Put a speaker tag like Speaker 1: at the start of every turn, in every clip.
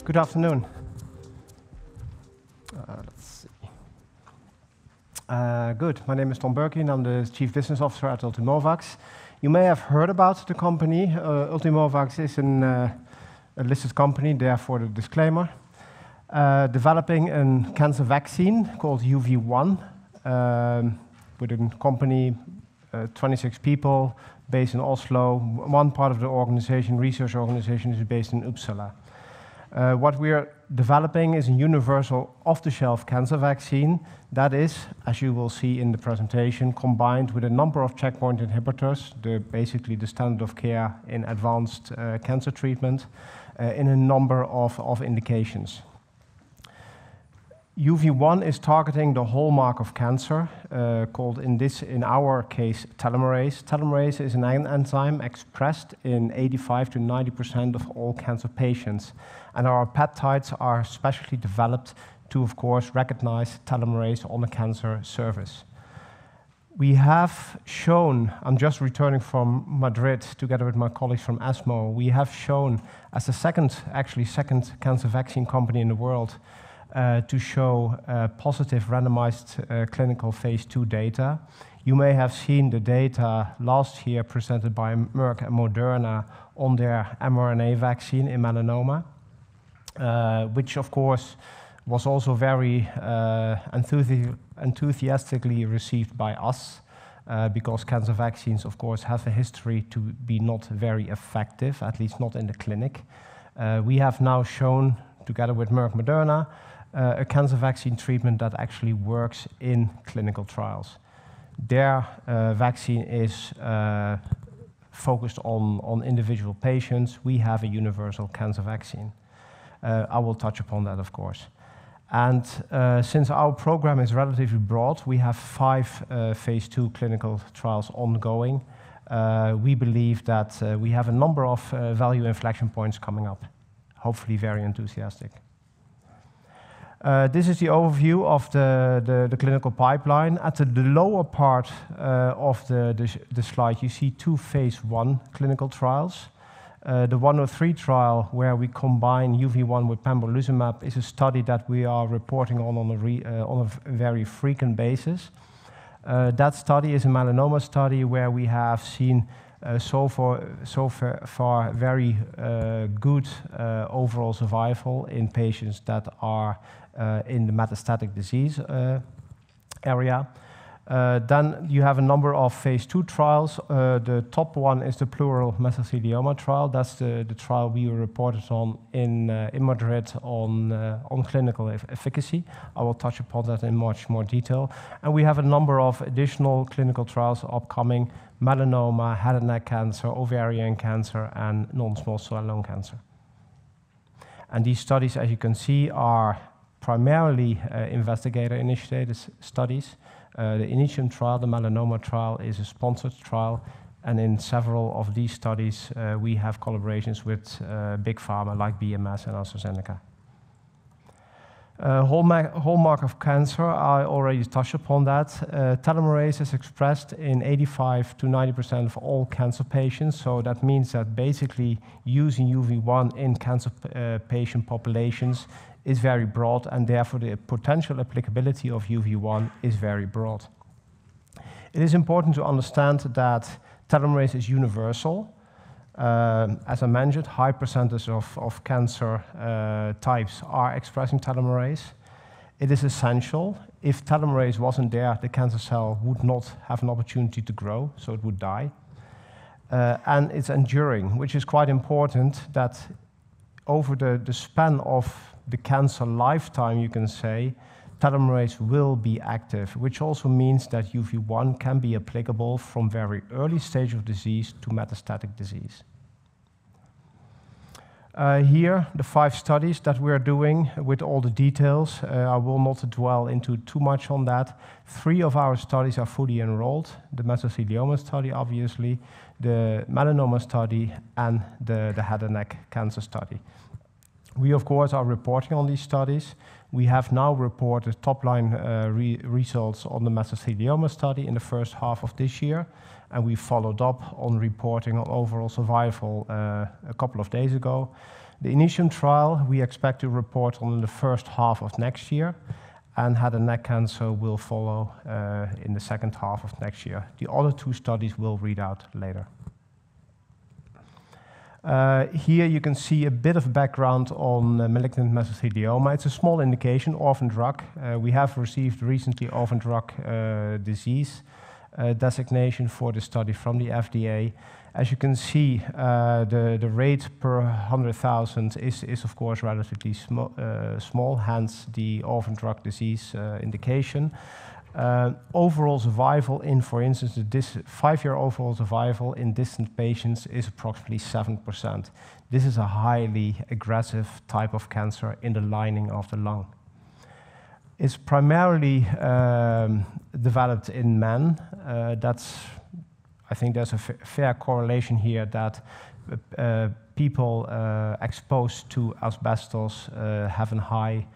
Speaker 1: Good afternoon. Let's see. Good. My name is Berkien. I'm the Chief Business Officer at Ultimovacs. You may have heard about the company. Ultimovacs is a listed company, therefore the disclaimer. Developing a cancer vaccine called UV1 with a company, 26 people, based in Oslo. One part of the organization, research organization, is based in Uppsala. What we are developing is a universal off-the-shelf cancer vaccine that is, as you will see in the presentation, combined with a number of checkpoint inhibitors, basically the standard of care in advanced cancer treatment, in a number of indications. UV1 is targeting the hallmark of cancer, called in our case, telomerase. Telomerase is an enzyme expressed in 85 to 90% of all cancer patients. And our peptides are specially developed to, of course, recognize telomerase on the cancer surface. We have shown, I'm just returning from Madrid together with my colleagues from ESMO, we have shown as the second cancer vaccine company in the world to show positive randomized clinical phase 2 data. You may have seen the data last year presented by Merck and Moderna on their mRNA vaccine in melanoma, which of course was also very enthusiastically received by us because cancer vaccines of course have a history to be not very effective, at least not in the clinic. We have now shown, together with Merck Moderna, a cancer vaccine treatment that actually works in clinical trials. Their vaccine is focused on individual patients. We have a universal cancer vaccine. I will touch upon that, of course. And since our program is relatively broad, we have 5 phase 2 clinical trials ongoing. We believe that we have a number of value inflection points coming up, hopefully very enthusiastic. This is the overview of the clinical pipeline. At the lower part of the slide, you see 2 phase 1 clinical trials. The 103 trial, where we combine UV1 with pembrolizumab, is a study that we are reporting on a very frequent basis. That study is a melanoma study where we have seen so far very good overall survival in patients that are in the metastatic disease area. Then you have a number of phase 2 trials. The top one is the pleural mesothelioma trial. That's the trial we reported on in Madrid on clinical efficacy. I will touch upon that in much more detail. And we have a number of additional clinical trials upcoming: melanoma, head and neck cancer, ovarian cancer, and non-small cell lung cancer. And these studies, as you can see, are primarily investigator-initiated studies. The INITIUM trial, the melanoma trial, is a sponsored trial, and in several of these studies we have collaborations with big pharma like BMS and AstraZeneca. Hallmark of cancer, I already touched upon that. Telomerase is expressed in 85 to 90% of all cancer patients, so that means that basically using UV1 in cancer patient populations is very broad, and therefore the potential applicability of UV1 is very broad. It is important to understand that telomerase is universal. As I mentioned, high percentage of cancer types are expressing telomerase. It is essential. If telomerase wasn't there, the cancer cell would not have an opportunity to grow, so it would die. And it's enduring, which is quite important, that over the span of the cancer lifetime, you can say, telomerase will be active, which also means that UV1 can be applicable from very early stage of disease to metastatic disease. Here, the 5 studies that we're doing with all the details. I will not dwell into too much on that. 3 of our studies are fully enrolled: the mesothelioma study, obviously, the melanoma study, and the head and neck cancer study. We, of course, are reporting on these studies. We have now reported top-line results on the mesothelioma study in the first half of this year, and we followed up on reporting on overall survival a couple of days ago. The INITIUM trial we expect to report on in the first half of next year, and head and neck cancer will follow in the second half of next year. The other two studies will read out later. Here you can see a bit of background on malignant mesothelioma. It's a small indication, orphan drug. We have received recently orphan drug disease designation for the study from the FDA. As you can see, the rate per 100,000 is of course relatively small, hence the orphan drug disease indication. Overall survival in, for instance, this 5-year overall survival in distant patients is approximately 7%. This is a highly aggressive type of cancer in the lining of the lung. It's primarily developed in men. I think there's a fair correlation here that people exposed to asbestos have a high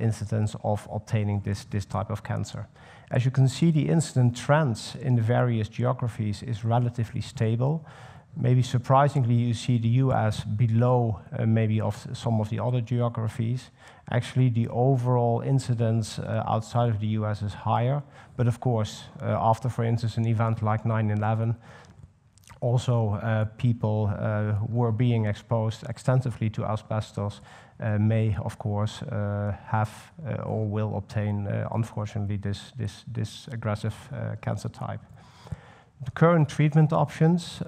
Speaker 1: incidence of obtaining this type of cancer. As you can see, the incidence trends in the various geographies is relatively stable. Maybe surprisingly, you see the US below maybe of some of the other geographies. Actually, the overall incidence outside of the US is higher, but of course, after, for instance, an event like 9/11, also people who are being exposed extensively to asbestos may, of course, have or will obtain, unfortunately, this aggressive cancer type. The current treatment options,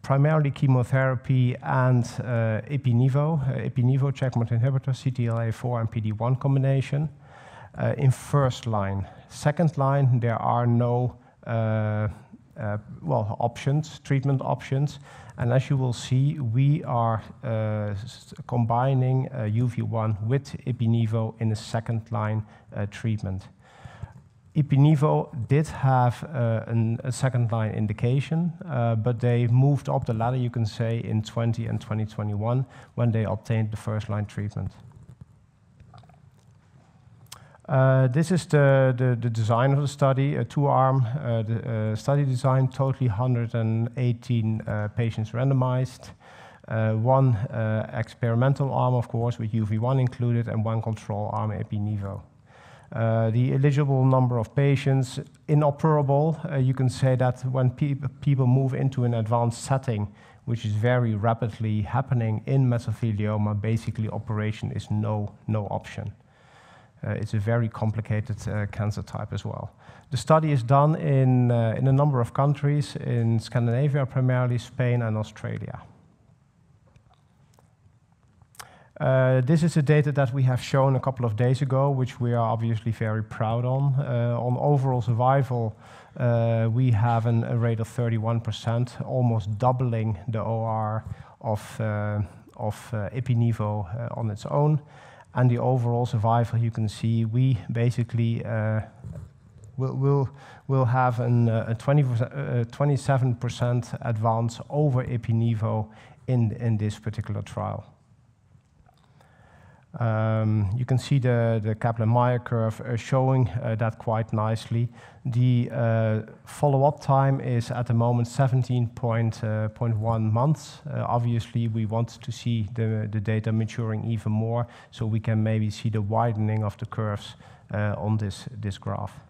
Speaker 1: primarily chemotherapy and Ipi/Nivo checkpoint inhibitor, CTLA-4 and PD-1 combination in first line. Second line, there are no treatment options. And as you will see, we are combining UV1 with Ipi/Nivo in a second line treatment. Ipi/Nivo did have a second line indication, but they moved up the ladder, you can say, in 2020 and 2021 when they obtained the first line treatment. This is the design of the study, a two-arm study design, totally 118 patients randomized. One experimental arm, of course, with UV1 included, and one control arm, Ipi/Nivo. The eligible number of patients, inoperable, you can say that when people move into an advanced setting, which is very rapidly happening in mesothelioma, basically operation is no option. It's a very complicated cancer type as well. The study is done in a number of countries, in Scandinavia primarily, Spain and Australia. This is the data that we have shown a couple of days ago, which we are obviously very proud on. On overall survival, we have a rate of 31%, almost doubling the OR of Ipi/Nivo on its own. And the overall survival, you can see, we basically will have a 27% advance over Ipi/Nivo in this particular trial. You can see the Kaplan-Meier curve showing that quite nicely. The follow-up time is at the moment 17.1 months. Obviously, we want to see the data maturing even more, so we can maybe see the widening of the curves on this graph.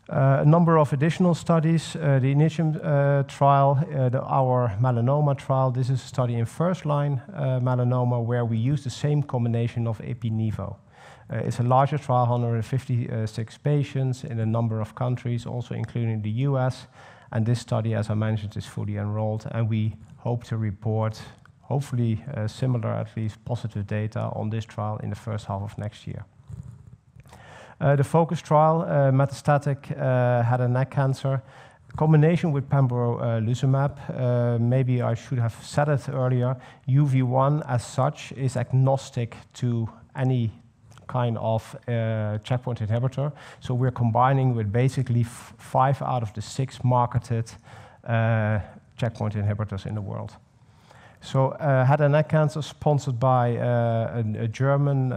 Speaker 1: A number of additional studies, the INITIUM trial, our melanoma trial. This is a study in first-line melanoma where we use the same combination of Ipi/Nivo. It's a larger trial, 156 patients in a number of countries, also including the US. And this study, as I mentioned, is fully enrolled, and we hope to report, hopefully similar, at least positive data on this trial in the first half of next year. The FOCUS trial, metastatic head and neck cancer, combination with pembrolizumab. Maybe I should have said it earlier. UV1 as such is agnostic to any kind of checkpoint inhibitor. So we're combining with basically 5 out of the 6 marketed checkpoint inhibitors in the world. So head and neck cancer sponsored by a German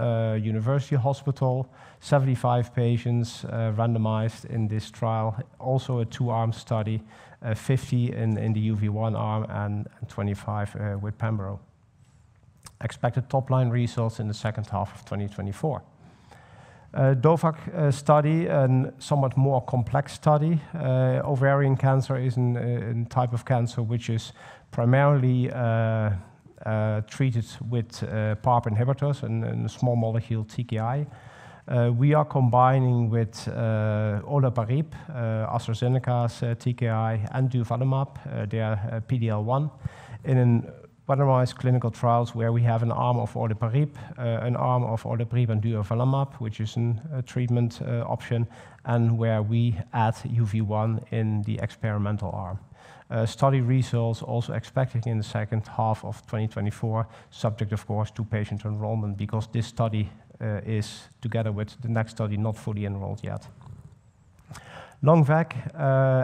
Speaker 1: university hospital, 75 patients randomized in this trial, also a 2-arm study, 50 in the UV1 arm and 25 with pembro. Expected top-line results in the second half of 2024. DOVACC study, a somewhat more complex study. Ovarian cancer is a type of cancer which is primarily treated with PARP inhibitors and small molecule TKI. We are combining with olaparib, AstraZeneca's TKI, and durvalumab, their PD-L1, in randomized clinical trials where we have an arm of olaparib, an arm of olaparib and durvalumab, which is a treatment option, and where we add UV1 in the experimental arm. Study results also expected in the second half of 2024, subject of course to patient enrollment, because this study is, together with the next study, not fully enrolled yet. LUNGVAC,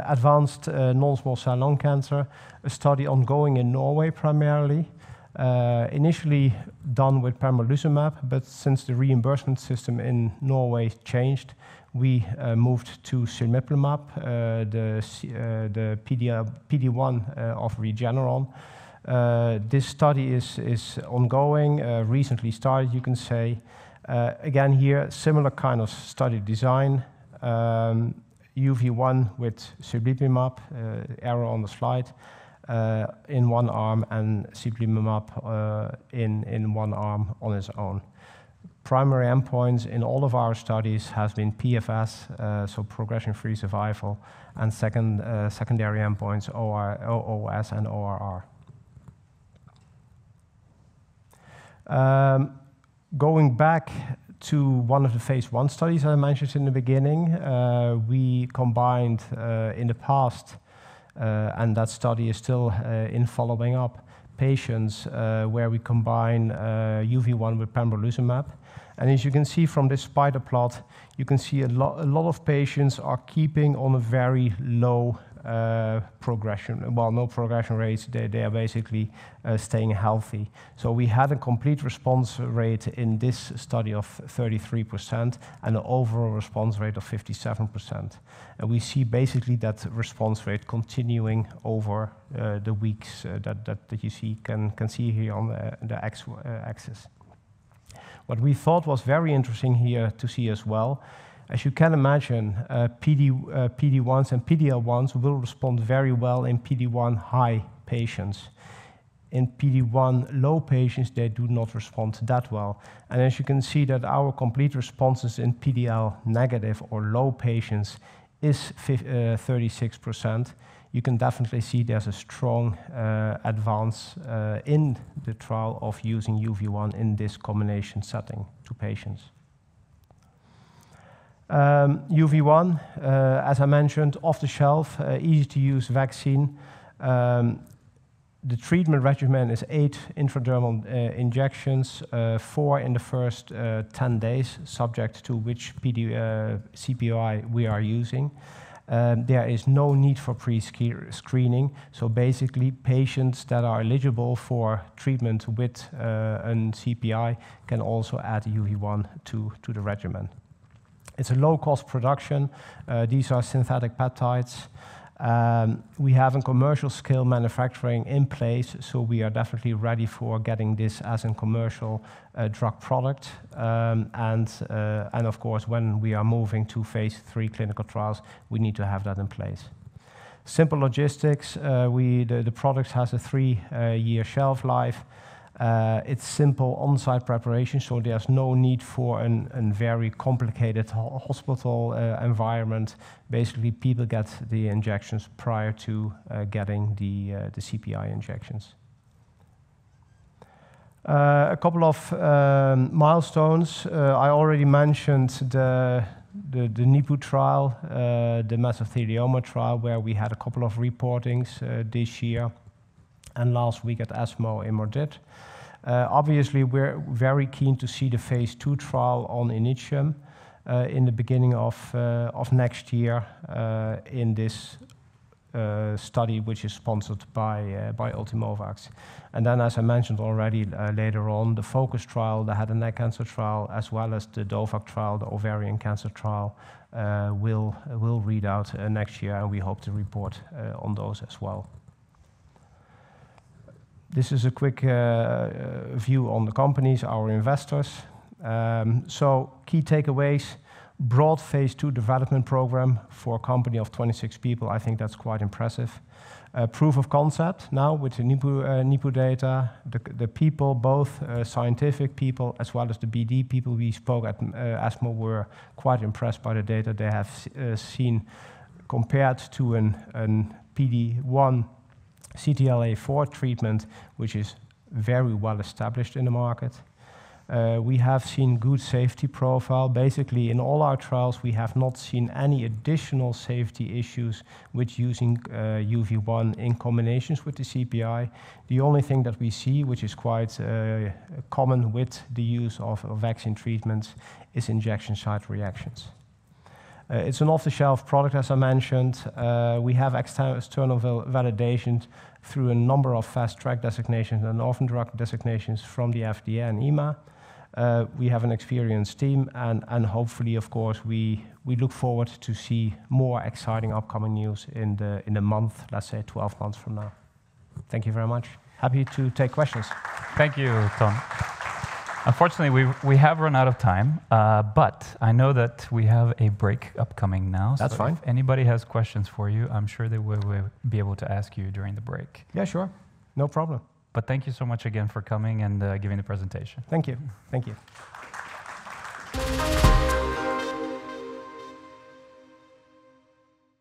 Speaker 1: advanced non-small cell lung cancer, a study ongoing in Norway primarily, initially done with pembrolizumab, but since the reimbursement system in Norway changed, we moved to cemiplimab, the PD-1 of Regeneron. This study is ongoing, recently started, you can say. Again here, similar kind of study design. UV1 with cemiplimab, arrow on the slide, in one arm, and cemiplimab in one arm on its own. Primary endpoints in all of our studies has been PFS, so progression-free survival, and secondary endpoints OS and ORR. Going back to one of the phase 1 studies I mentioned in the beginning, we combined in the past, and that study is still in following up, patients where we combine UV1 with pembrolizumab. And as you can see from this spider plot, you can see a lot of patients are keeping on a very low progression, well, no progression rates, they are basically staying healthy. So we had a complete response rate in this study of 33% and an overall response rate of 57%. And we see basically that response rate continuing over the weeks that you can see here on the x-axis. What we thought was very interesting here to see as well, as you can imagine, PD-1s and PD-L1s will respond very well in PD-1 high patients. In PD-1 low patients, they do not respond that well. And as you can see that our complete responses in PD-L negative or low patients is 36%, you can definitely see there's a strong advance in the trial of using UV1 in this combination setting to patients. UV1, as I mentioned, off-the-shelf, easy-to-use vaccine. The treatment regimen is 8 intradermal injections, 4 in the first 10 days, subject to which CPI we are using. There is no need for pre-screening, so basically patients that are eligible for treatment with an CPI can also add UV1 to the regimen. It's a low-cost production. These are synthetic peptides. We have a commercial scale manufacturing in place, so we are definitely ready for getting this as a commercial drug product. And of course, when we are moving to phase 3 clinical trials, we need to have that in place. Simple logistics, the product has a 3-year shelf life. It's simple on-site preparation, so there's no need for a very complicated hospital environment. Basically, people get the injections prior to getting the CPI injections. A couple of milestones. I already mentioned the NIPU trial, the mesothelioma trial, where we had a couple of reportings this year and last week at ESMO in Madrid. Obviously, we're very keen to see the phase 2 trial on INITIUM in the beginning of next year in this study which is sponsored by Ultimovacs. And then, as I mentioned already later on, the FOCUS trial, the head and neck cancer trial, as well as the DOVACC trial, the ovarian cancer trial, will read out next year, and we hope to report on those as well. This is a quick view on the companies, our investors. So key takeaways: broad phase 2 development program for a company of 26 people. I think that's quite impressive. Proof of concept now with the NIPU data. The people, both scientific people as well as the BD people we spoke at ESMO, were quite impressed by the data they have seen compared to an PD-1 CTLA-4 treatment, which is very well established in the market. We have seen good safety profile. Basically, in all our trials, we have not seen any additional safety issues with using UV1 in combinations with the CPI. The only thing that we see, which is quite common with the use of vaccine treatments, is injection site reactions. It's an off-the-shelf product, as I mentioned. We have external validation through a number of fast-track designations and orphan drug designations from the FDA and EMA. We have an experienced team, and hopefully, of course, we look forward to see more exciting upcoming news in the month, let's say 12 months from now. Thank you very much. Happy to take questions.
Speaker 2: Thank you, Tom. Unfortunately, we have run out of time, but I know that we have a break upcoming now.
Speaker 1: That's fine.
Speaker 2: If anybody has questions for you, I'm sure they will be able to ask you during the break.
Speaker 1: Yeah, sure. No problem.
Speaker 2: But thank you so much again for coming and giving the presentation.
Speaker 1: Thank you. Thank you.